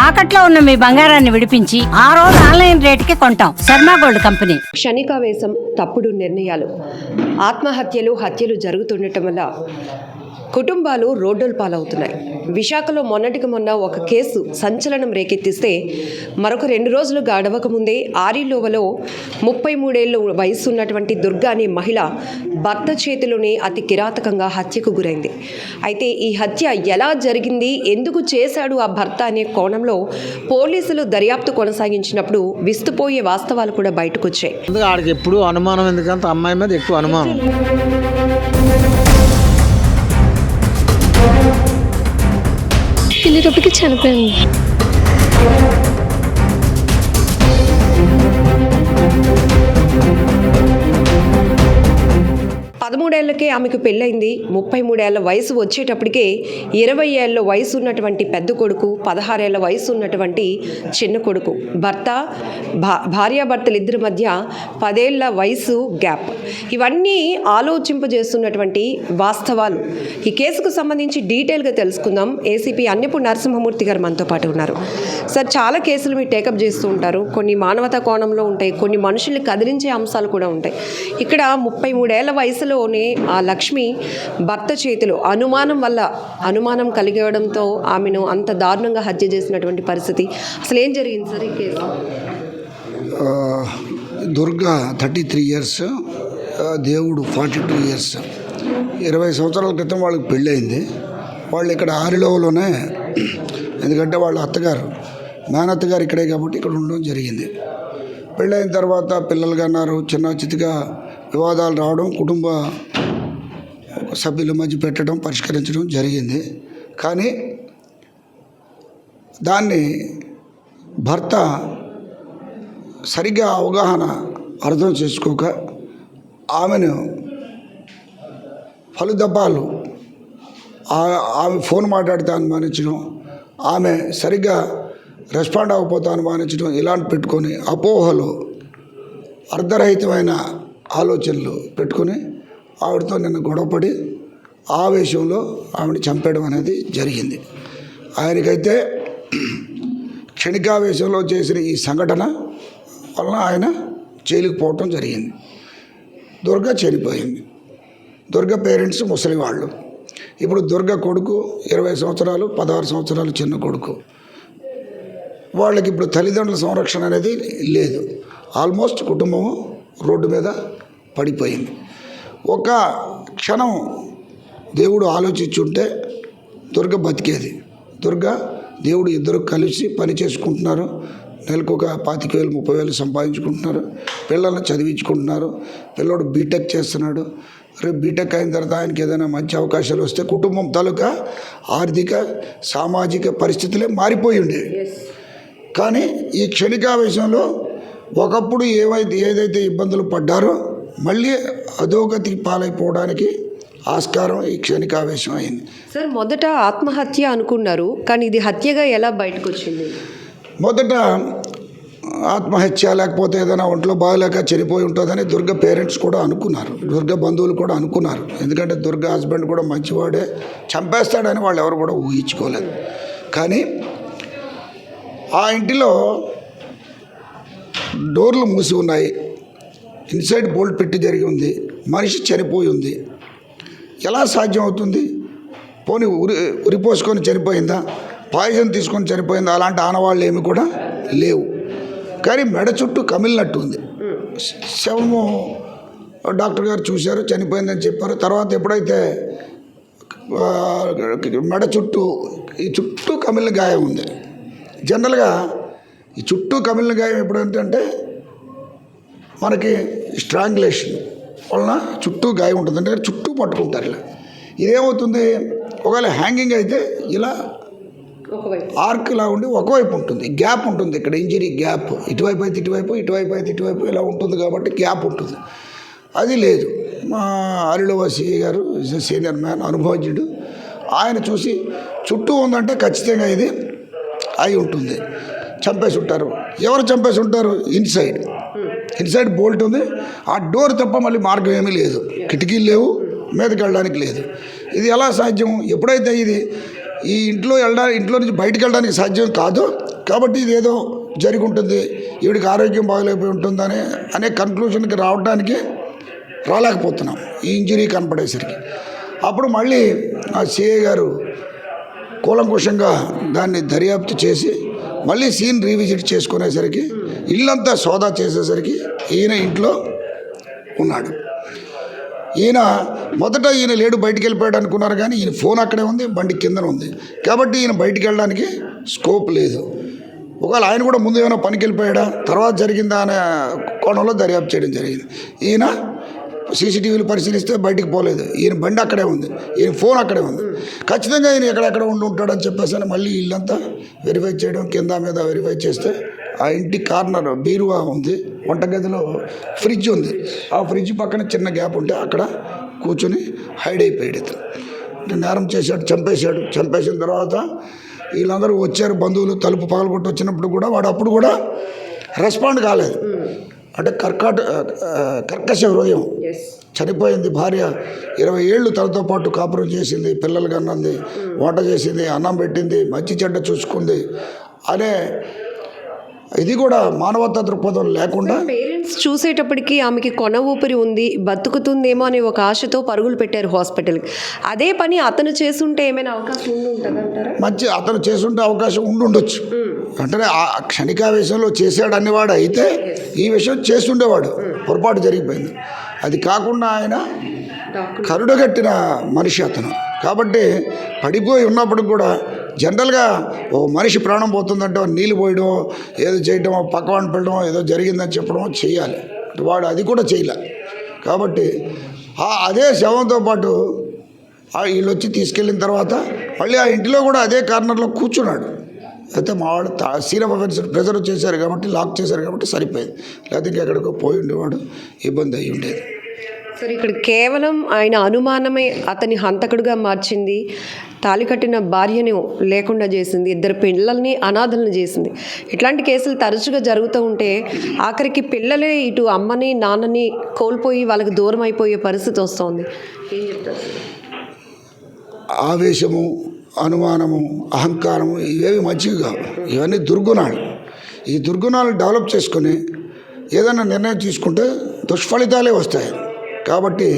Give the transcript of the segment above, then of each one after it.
తాకట్లో ఉన్న మీ బంగారాన్ని విడిపించి ఆ రోజు ఆన్లైన్ రేటుకి కొంటాం. Sharma gold company. క్షణికావేశం, తప్పుడు నిర్ణయాలు, ఆత్మహత్యలు, హత్యలు జరుగుతుండటం వల్ల కుటుంబాలు రోడ్డుల పాలవుతున్నాయి. విశాఖలో మొన్నటికి మొన్న ఒక కేసు సంచలనం రేకెత్తిస్తే మరొక 2 రోజులు గడవక ముందే ఆరిలోవలో 33 ఏళ్ళు వయసు ఉన్నటువంటి దుర్గా అనే మహిళ భర్త చేతిలోనే అతి కిరాతకంగా హత్యకు గురైంది. అయితే ఈ హత్య ఎలా జరిగింది, ఎందుకు చేశాడు ఆ భర్త అనే కోణంలో పోలీసులు దర్యాప్తు కొనసాగించినప్పుడు విస్తుపోయే వాస్తవాలు కూడా బయటకు వచ్చాయి. ఆడికి ఎప్పుడు అనుమానం, ఎందుకంటే అమ్మాయి మీద ఎక్కువ అనుమానం. వెళ్ళేటప్పటికి చనిపోయింది. 13 ఏళ్లకే ఆమెకు పెళ్ళైంది. 33 ఏళ్ల వయసు వచ్చేటప్పటికే 20 ఏళ్ల వయసు ఉన్నటువంటి పెద్ద కొడుకు, 16 ఏళ్ల వయసు ఉన్నటువంటి చిన్న కొడుకు, భార్యాభర్తలు ఇద్దరి మధ్య 10 ఏళ్ల వయసు గ్యాప్. ఇవన్నీ ఆలోచింపజేస్తున్నటువంటి వాస్తవాలు. ఈ కేసుకు సంబంధించి డీటెయిల్గా తెలుసుకుందాం. ఏసీపీ అన్నెపు నరసింహమూర్తి గారు మనతో పాటు ఉన్నారు. సార్, చాలా కేసులు మీరు టేకప్ చేస్తూ ఉంటారు. కొన్ని మానవతా కోణంలో ఉంటాయి, కొన్ని మనుషుల్ని కదిలించే అంశాలు కూడా ఉంటాయి. ఇక్కడ 33 ఏళ్ల వయసులో ఆ లక్ష్మి భర్త చేతిలో అనుమానం కలిగడంతో ఆమెను అంత దారుణంగా హత్య చేసినటువంటి పరిస్థితి. అసలు ఏం జరిగింది సార్ ఈ కేసు? దుర్గా 33 ఇయర్స్, దేవుడు 42 ఇయర్స్. 20 సంవత్సరాల క్రితం వాళ్ళకి పెళ్ళయింది. వాళ్ళు ఇక్కడ ఆరిలోవలోనే, ఎందుకంటే వాళ్ళ అత్తగారు, మేనత్తగారు ఇక్కడే కాబట్టి ఇక్కడ ఉండడం జరిగింది. పెళ్ళైన తర్వాత పిల్లలు కన్నారు. చిన్న చితిగా వివాదాలు రావడం, కుటుంబ సభ్యుల మధ్య పెట్టడం, పరిష్కరించడం జరిగింది. కానీ దాన్ని భర్త సరిగ్గా అవగాహన అర్థం చేసుకోక ఆమెను పలుదప్పాలు ఆమె ఫోన్ మాట్లాడితే అనుమానించడం, ఆమె సరిగ్గా రెస్పాండ్ అవ్వకపోతే అనుమానించడం, ఇలాంటి పెట్టుకొని అపోహలు, అర్ధరహితమైన ఆలోచనలు పెట్టుకొని ఆవిడతో నిన్న గొడవపడి ఆవేశంలో ఆవిడని చంపేయడం అనేది జరిగింది. ఆయనకైతే క్షణికావేశంలో చేసిన ఈ సంఘటన వలన ఆయన జైలుకి పోవటం జరిగింది. దుర్గా చనిపోయింది. దుర్గా పేరెంట్స్ ముసలి వాళ్ళు. ఇప్పుడు దుర్గా కొడుకు 20 సంవత్సరాలు, 16 సంవత్సరాలు చిన్న కొడుకు. వాళ్ళకి ఇప్పుడు తల్లిదండ్రుల సంరక్షణ అనేది లేదు. ఆల్మోస్ట్ కుటుంబం రోడ్డు మీద పడిపోయింది. ఒక క్షణం దేవుడు ఆలోచించుంటే దుర్గ బతికేది. దుర్గ దేవుడు ఇద్దరు కలిసి పని చేసుకుంటున్నారు. నెలకు ఒక 25,000 30,000 సంపాదించుకుంటున్నారు. పిల్లల్ని చదివించుకుంటున్నారు. పిల్లోడు బీటెక్ చేస్తున్నాడు. రేపు బీటెక్ అయిన తర్వాత ఆయనకి ఏదైనా మంచి అవకాశాలు వస్తే కుటుంబం తాలూకా ఆర్థిక సామాజిక పరిస్థితులే మారిపోయి ఉండేవి. కానీ ఈ క్షణికావేశంలో ఒకప్పుడు ఏదైతే ఇబ్బందులు పడ్డారో మళ్ళీ అధోగతికి పాలైపోవడానికి ఆస్కారం ఈ క్షణికావేశం అయింది. సార్, మొదట ఆత్మహత్య అనుకున్నారు, కానీ ఇది హత్యగా ఎలా బయటకు వచ్చింది? మొదట ఆత్మహత్య, లేకపోతే ఏదైనా ఒంట్లో బాగలేక చనిపోయి ఉంటుందని దుర్గ పేరెంట్స్ కూడా అనుకున్నారు. దుర్గ బంధువులు కూడా అనుకున్నారు. ఎందుకంటే దుర్గ హస్బెండ్ కూడా మంచివాడే, చంపేస్తాడని వాళ్ళు ఎవరు కూడా ఊహించుకోలేదు. కానీ ఆ ఇంటిలో డోర్లు మూసి ఉన్నాయి, ఇన్సైడ్ బోల్ట్ పెట్టి జరిగి ఉంది, మనిషి చనిపోయి ఉంది. ఎలా సాధ్యం అవుతుంది? పోనీ ఉరిపోసుకొని చనిపోయిందా, పాయిజన్ తీసుకొని చనిపోయిందా? అలాంటి ఆనవాళ్ళు ఏమి కూడా లేవు. కానీ మెడ చుట్టూ కమిలినట్టు ఉంది. శవము డాక్టర్ గారు చూశారు, చనిపోయిందని చెప్పారు. తర్వాత ఎప్పుడైతే మెడ చుట్టూ ఈ చుట్టూ కమిలిన గాయం ఉంది. జనరల్గా ఈ చుట్టూ కమిలిన గాయం ఎప్పుడంటే మనకి స్ట్రాంగులేషన్ వలన చుట్టూ గాయం ఉంటుంది. అంటే చుట్టూ పట్టుకుంటారు. ఇలా ఇదేమవుతుంది, ఒకవేళ హ్యాంగింగ్ అయితే ఇలా ఆర్క్ ఇలా ఉండి ఒకవైపు ఉంటుంది, గ్యాప్ ఉంటుంది. ఇక్కడ ఇంజరీ గ్యాప్, ఇటువైపు అయితే ఇటువైపు, ఇటువైపు అయితే ఇటువైపు ఇలా ఉంటుంది కాబట్టి గ్యాప్ ఉంటుంది. అది లేదు. మా అరిలోవాసి గారు సీనియర్ మ్యాన్, అనుభవజ్ఞుడు, ఆయన చూసి చుట్టూ ఉందంటే ఖచ్చితంగా ఇది అయి ఉంటుంది, చంపేసి ఉంటారు. ఎవరు చంపేసి ఉంటారు? ఇన్సైడ్ బోల్ట్ ఉంది. ఆ డోర్ తప్ప మళ్ళీ మార్గం ఏమీ లేదు. కిటికీలు లేవు, మీదకి వెళ్ళడానికి లేదు. ఇది ఎలా సాధ్యం? ఎప్పుడైతే ఇది ఈ ఇంట్లో నుంచి బయటికి వెళ్ళడానికి సాధ్యం కాదో కాబట్టి ఇది ఏదో జరిగి ఉంటుంది, ఈవిడికి ఆరోగ్యం బాగలేకపోయి ఉంటుందని అనే కన్క్లూషన్కి రాలేకపోతున్నాం ఈ ఇంజరీ కనపడేసరికి. అప్పుడు మళ్ళీ ఆ సిఐ గారు కూలంకుషంగా దాన్ని దర్యాప్తు చేసి మళ్ళీ సీన్ రీవిజిట్ చేసుకునేసరికి ఇల్లంతా సోదా చేసేసరికి ఈయన ఇంట్లో ఉన్నాడు. మొదట ఈయన లేడు, బయటికి వెళ్ళిపోయాడు అనుకున్నారు, కానీ ఈయన ఫోన్ అక్కడే ఉంది, బండి కిందన ఉంది. కాబట్టి ఈయన బయటికి వెళ్ళడానికి స్కోప్ లేదు. ఒకవేళ ఆయన కూడా ముందు ఏమైనా పనికి వెళ్ళిపోయాడా, తర్వాత జరిగిందా అనే కోణంలో దర్యాప్తు చేయడం జరిగింది. ఈయన సీసీటీవీలు పరిశీలిస్తే బయటికి పోలేదు, ఈయన బండి అక్కడే ఉంది, ఈయన ఫోన్ అక్కడే ఉంది. ఖచ్చితంగా ఈయన ఎక్కడెక్కడ ఉంటాడని చెప్పేసి మళ్ళీ ఇల్లంతా వెరిఫై చేయడం, కింద మీద వెరిఫై చేస్తే ఆ ఇంటి కార్నర్ బీరువా ఉంది, వంటగదిలో ఫ్రిడ్జ్ ఉంది. ఆ ఫ్రిడ్జ్ పక్కన చిన్న గ్యాప్ ఉంటే అక్కడ కూర్చొని హైడ్ అయిపోయాడు. ఇతను నేరం చేశాడు, చంపేసిన తర్వాత వీళ్ళందరూ వచ్చారు, బంధువులు తలుపు పగలగొట్టి వచ్చినప్పుడు కూడా వాడు అప్పుడు కూడా రెస్పాండ్ కాలేదు. అంటే కర్కశ హృదయం, చనిపోయింది భార్య, 20 ఏళ్ళు తనతో పాటు కాపురం చేసింది, పిల్లలు కన్నది, వంట చేసింది, అన్నం పెట్టింది, మంచి చెడ్డ చూసుకుంది అనే ఇది కూడా మానవతా దృక్పథం లేకుండా పేరెంట్స్ చూసేటప్పటికి ఆమెకి కొన ఊపిరి ఉంది, బతుకుతుందేమో అనే ఒక ఆశతో పరుగులు పెట్టారు హాస్పిటల్కి. అదే పని అతను చేసుంటే ఏమైనా అవకాశం ఉంటుందంటారా? అతను చేసుంటే అవకాశం ఉండొచ్చు. అంటే ఆ క్షణికావేశంలో చేశాడు అనేవాడు అయితే ఈ విషయం చేస్తుండేవాడు, పొరపాటు జరిగిపోయింది. అది కాకుండా ఆయన కరుడుగట్టిన మనిషి అతను. కాబట్టి పడిపోయి ఉన్నప్పుడు కూడా జనరల్గా ఓ మనిషి ప్రాణం పోతుందంటే నీళ్ళు పోయడం, ఏదో చేయడమో, పక్కవాడిని పెట్టడమో, ఏదో జరిగిందని చెప్పడమో చేయాలి. వాడు అది కూడా చేయలే. కాబట్టి అదే శవంతో పాటు వీళ్ళు వచ్చి తీసుకెళ్ళిన తర్వాత మళ్ళీ ఆ ఇంటిలో కూడా అదే కార్నర్లో కూర్చున్నాడు. అయితే మా వాడు సీన్ ఆఫ్ అఫెన్స్ ప్రిజర్వ్ చేశారు కాబట్టి, లాక్ చేశారు కాబట్టి సరిపోయింది. లేకపోతే ఇంకెక్కడికో పోయి ఉండేవాడు, ఇబ్బంది అయ్యి ఉండేది. సరే, ఇక్కడ కేవలం ఆయన అనుమానమే అతని హంతకుడుగా మార్చింది, తాళి కట్టిన భార్యను లేకుండా చేసింది, 2 పిల్లల్ని అనాథలను చేసింది. ఇట్లాంటి కేసులు తరచుగా జరుగుతూ ఉంటే ఆఖరికి పిల్లలే ఇటు అమ్మని నాన్నని కోల్పోయి వాళ్ళకి దూరం అయిపోయే పరిస్థితి వస్తుంది. ఏం చెప్తారు? ఆవేశము, అనుమానము, అహంకారము ఇవేవి మంచివి కావు, ఇవన్నీ దుర్గుణాలు. ఈ దుర్గుణాలు డెవలప్ చేసుకొని ఏదైనా నిర్ణయం తీసుకుంటే దుష్ఫలితాలే వస్తాయి. కాబట్టి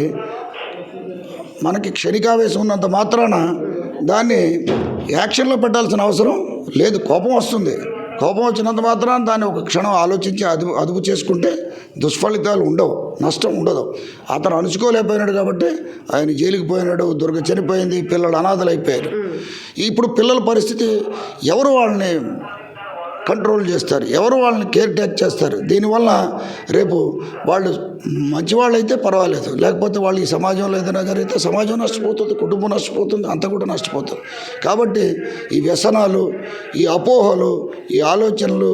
మనకి క్షణికావేశం ఉన్నంత మాత్రాన దాన్ని యాక్షన్లో పెట్టాల్సిన అవసరం లేదు. కోపం వస్తుంది, కోపం వచ్చినంత మాత్రాన దాన్ని ఒక క్షణం ఆలోచించి అదుపు చేసుకుంటే దుష్ఫలితాలు ఉండవు, నష్టం ఉండదు. అతను అణుచుకోలేకపోయినాడు కాబట్టి ఆయన జైలుకి పోయినాడు, దుర్గ చనిపోయింది, పిల్లలు అనాథలు అయిపోయారు. ఇప్పుడు పిల్లల పరిస్థితి ఎవరు వాళ్ళని కంట్రోల్ చేస్తారు, ఎవరు వాళ్ళని కేర్ టేక్ చేస్తారు? దీనివల్ల రేపు వాళ్ళు మంచివాళ్ళు అయితే పర్వాలేదు, లేకపోతే వాళ్ళు ఈ సమాజంలో ఏదైనా జరిగితే సమాజం నష్టపోతుంది, కుటుంబం నష్టపోతుంది, అంతా కూడా నష్టపోతుంది. కాబట్టి ఈ వ్యసనాలు, ఈ అపోహలు, ఈ ఆలోచనలు,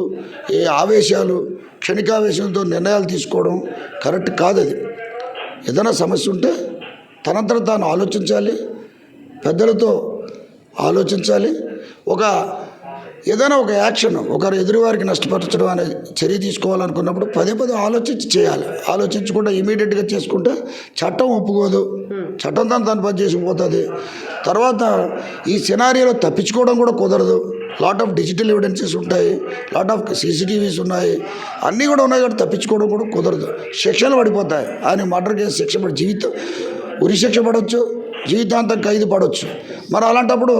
ఈ ఆవేశాలు, క్షణికావేశంతో నిర్ణయాలు తీసుకోవడం కరెక్ట్ కాదు. అది ఏదైనా సమస్య ఉంటే తనంతట తాను ఆలోచించాలి, పెద్దలతో ఆలోచించాలి. ఏదైనా ఒక యాక్షన్ ఒకరు ఎదురువారికి నష్టపరచడం అనే చర్య తీసుకోవాలనుకున్నప్పుడు పదే ఆలోచించి చేయాలి. ఆలోచించకుండా ఇమీడియట్గా చేసుకుంటే చట్టం ఒప్పుకోదు, చట్టం తను పని చేసిపోతుంది. తర్వాత ఈ సినారియోలో తప్పించుకోవడం కూడా కుదరదు. లాట్ ఆఫ్ డిజిటల్ ఎవిడెన్సెస్ ఉంటాయి, లాట్ ఆఫ్ CCTVs ఉన్నాయి, అన్నీ కూడా ఉన్నాయి కాబట్టి తప్పించుకోవడం కూడా కుదరదు. శిక్షలు పడిపోతాయి. ఆయన మర్డర్ కేసు శిక్ష జీవితం ఉరి శిక్ష పడవచ్చు, జీవితాంతం ఖైదు పడవచ్చు. మరి అలాంటప్పుడు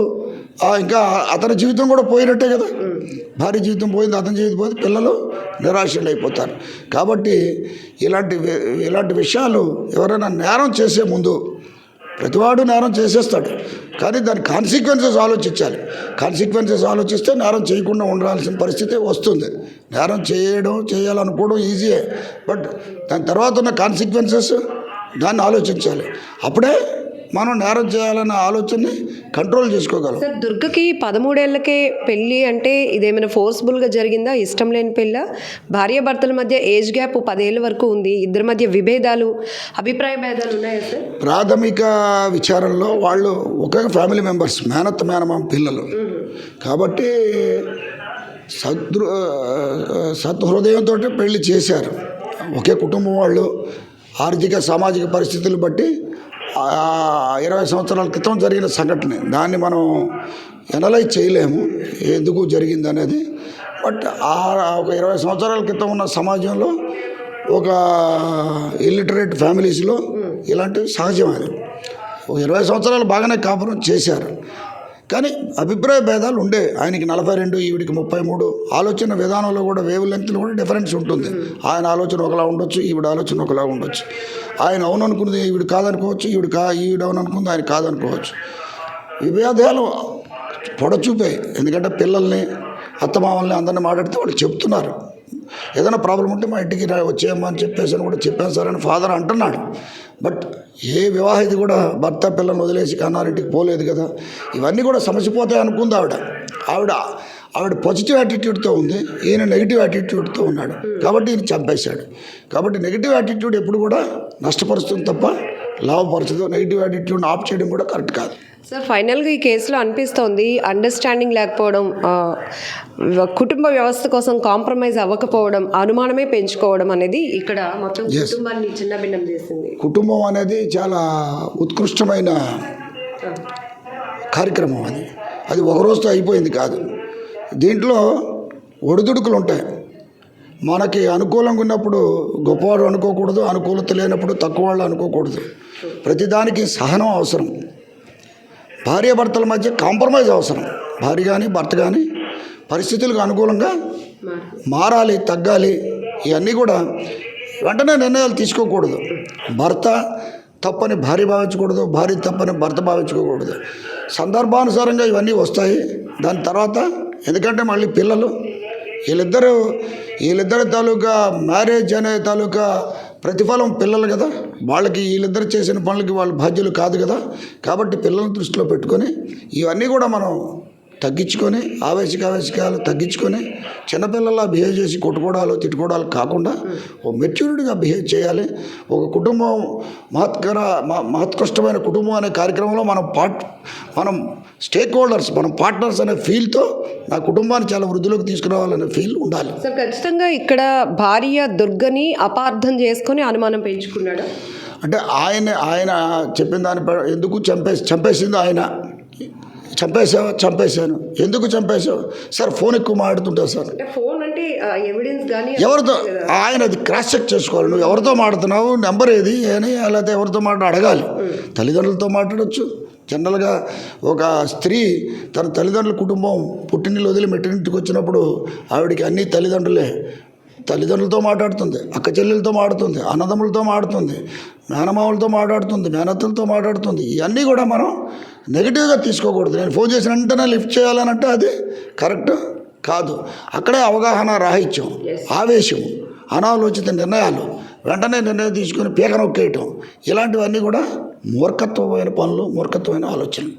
ఇంకా అతని జీవితం కూడా పోయినట్టే కదా. భార్య జీవితం పోయింది, అతని జీవితం పోయింది, పిల్లలు నిరాశలు అయిపోతారు. కాబట్టి ఇలాంటి విషయాలు ఎవరైనా నేరం చేసే ముందు, ప్రతివాడు నేరం చేసేస్తాడు, కానీ దాని కాన్సిక్వెన్సెస్ ఆలోచించాలి. కాన్సిక్వెన్సెస్ ఆలోచిస్తే నేరం చేయకుండా ఉండాల్సిన పరిస్థితి వస్తుంది. నేరం చేయాలనుకోవడం ఈజీయే, బట్ దాని తర్వాత ఉన్న కాన్సిక్వెన్సెస్ దాన్ని ఆలోచించాలి. అప్పుడే మనం నేరం చేయాలన్న ఆలోచనని కంట్రోల్ చేసుకోగలం. సార్, దుర్గకి 13 ఏళ్లకే పెళ్ళి అంటే ఇదేమైనా ఫోర్స్ఫుల్గా జరిగిందా? ఇష్టం లేని పెళ్ళ? భార్యాభర్తల మధ్య ఏజ్ గ్యాప్ 10 ఏళ్ళ వరకు ఉంది. ఇద్దరి మధ్య విభేదాలు, అభిప్రాయ భేదాలు ఉన్నాయా సార్? ప్రాథమిక విచారణలో వాళ్ళు ఒకే ఫ్యామిలీ మెంబర్స్, మేనమామ పిల్లలు కాబట్టి సత్హృదయంతో పెళ్లి చేశారు. ఒకే కుటుంబం వాళ్ళు. ఆర్థిక సామాజిక పరిస్థితులు బట్టి 20 సంవత్సరాల క్రితం జరిగిన సంఘటన, దాన్ని మనం ఎనలైజ్ చేయలేము ఎందుకు జరిగింది అనేది. బట్ ఒక 20 సంవత్సరాల క్రితం ఉన్న సమాజంలో ఒక ఇల్లిటరేట్ ఫ్యామిలీస్లో ఇలాంటివి సహజమైనవి. ఒక 20 సంవత్సరాలు బాగానే కాపురం చేశారు, కానీ అభిప్రాయ భేదాలు ఉండే. ఆయనకి 42, ఈవిడికి 33. ఆలోచన విధానంలో కూడా వేవ్ లెంగ్త్లో కూడా డిఫరెన్స్ ఉంటుంది. ఆయన ఆలోచన ఒకలా ఉండొచ్చు, ఈవిడ ఆలోచన ఒకలా ఉండొచ్చు. ఆయన అవును అనుకున్నది ఈవిడ కాదనుకోవచ్చు, ఈవిడ అవును అనుకుంది ఆయన కాదనుకోవచ్చు. విభేదాలు పొడచూపాయి. ఎందుకంటే పిల్లల్ని, అత్తమామల్ని అందరినీ మాట్లాడితే వాళ్ళు చెప్తున్నారు. ఏదైనా ప్రాబ్లం ఉంటే మా ఇంటికి వచ్చేయమ్మా అని చెప్పేసి కూడా చెప్పాను సార్ అని ఫాదర్ అంటున్నాడు. బట్ ఏ వివాహిత కూడా భర్త పిల్లల్ని వదిలేసి కన్నారింటికి పోలేదు కదా. ఇవన్నీ కూడా సమసిపోతాయి అనుకుంది ఆవిడ పాజిటివ్ యాటిట్యూడ్తో ఉంది, ఈయన నెగిటివ్ యాటిట్యూడ్తో ఉన్నాడు. కాబట్టి ఈయన చంపేశాడు. కాబట్టి నెగిటివ్ యాటిట్యూడ్ ఎప్పుడు కూడా నష్టపరుస్తుంది తప్ప లాభపరచదు. నెగిటివ్ యాటిట్యూడ్ని ఆఫ్ చేయడం కూడా కరెక్ట్ కాదు. సార్, ఫైనల్గా ఈ కేసులో అనిపిస్తోంది అండర్స్టాండింగ్ లేకపోవడం, కుటుంబ వ్యవస్థ కోసం కాంప్రమైజ్ అవ్వకపోవడం, అనుమానమే పెంచుకోవడం అనేది ఇక్కడ మొత్తం కుటుంబాన్ని చిన్నభిన్నం చేసింది. కుటుంబం అనేది చాలా ఉత్కృష్టమైన కార్యక్రమం. అది ఒక రోజుతో అయిపోయింది కాదు. దీంట్లో ఒడిదుడుకులు ఉంటాయి. మనకి అనుకూలంగా ఉన్నప్పుడు గొప్పవాడు అనుకోకూడదు, అనుకూలత లేనప్పుడు తక్కువ వాళ్ళు అనుకోకూడదు. ప్రతిదానికి సహనం అవసరం. భార్యాభర్తల మధ్య కాంప్రమైజ్ అవసరం. భార్య కానీ భర్త కానీ పరిస్థితులకు అనుకూలంగా మారాలి, తగ్గాలి. ఇవన్నీ కూడా వెంటనే నిర్ణయాలు తీసుకోకూడదు. భర్త తప్పని భార్య భావించకూడదు, భార్య తప్పని భర్త భావించుకోకూడదు. సందర్భానుసారంగా ఇవన్నీ వస్తాయి. దాని తర్వాత ఎందుకంటే మళ్ళీ పిల్లలు వీళ్ళిద్దరి తాలూకా మ్యారేజ్ అనే తాలూకా ప్రతిఫలం పిల్లలు కదా. వాళ్ళకి వీళ్ళిద్దరు చేసిన పనులకి వాళ్ళు బాధ్యులు కాదు కదా. కాబట్టి పిల్లల్ని దృష్టిలో పెట్టుకొని ఇవన్నీ కూడా మనం తగ్గించుకొని, ఆవేశకాలు తగ్గించుకొని, చిన్నపిల్లలా బిహేవ్ చేసి కొట్టుకోవడాలు తిట్టుకోవడాలు కాకుండా ఓ మెచ్యూరిటీగా బిహేవ్ చేయాలి. ఒక కుటుంబం మహత్కష్టమైన కుటుంబం అనే కార్యక్రమంలో మనం స్టేక్ హోల్డర్స్, మనం పార్ట్నర్స్ అనే ఫీల్తో నా కుటుంబాన్ని చాలా వృద్ధిలోకి తీసుకురావాలనే ఫీల్ ఉండాలి. సార్, ఖచ్చితంగా ఇక్కడ భార్య దుర్గని అపార్థం చేసుకొని అనుమానం పెంచుకున్నాడు. అంటే ఆయన చెప్పిన దాని ఎందుకు చంపేసింది ఆయన. చంపేశాను ఎందుకు చంపేశావు సార్? ఫోన్ ఎక్కువ మాట్లాడుతుంటా సార్. ఫోన్ అంటే ఎవిడెన్స్ కానీ ఎవరితో ఆయన అది క్రాస్ చెక్ చేసుకోవాలి. నువ్వు ఎవరితో మాట్లాడుతున్నావు, నెంబర్ ఏది అని, లేకపోతే ఎవరితో అడగాలి. తల్లిదండ్రులతో మాట్లాడవచ్చు. జనరల్గా ఒక స్త్రీ తన తల్లిదండ్రుల కుటుంబం పుట్టినిల్లు వదిలి మెట్టినింటికి వచ్చినప్పుడు ఆవిడికి అన్ని తల్లిదండ్రులతో మాట్లాడుతుంది, అక్క చెల్లెలతో మాట్లాడుతుంది, అన్నదమ్ములతో మాట్లాడుతుంది, మేనమావులతో మాట్లాడుతుంది, మేనత్తలతో మాట్లాడుతుంది. ఇవన్నీ కూడా మనం నెగిటివ్గా తీసుకోకూడదు. నేను ఫోన్ చేసిన వెంటనే లిఫ్ట్ చేయాలనంటే అది కరెక్ట్ కాదు. అక్కడే అవగాహన రాహిత్యం, ఆవేశం, అనాలోచిత నిర్ణయాలు, వెంటనే నిర్ణయం తీసుకొని పీక నొక్కేయటం, ఇలాంటివన్నీ కూడా మూర్ఖత్వమైన పనులు, మూర్ఖత్వమైన ఆలోచనలు.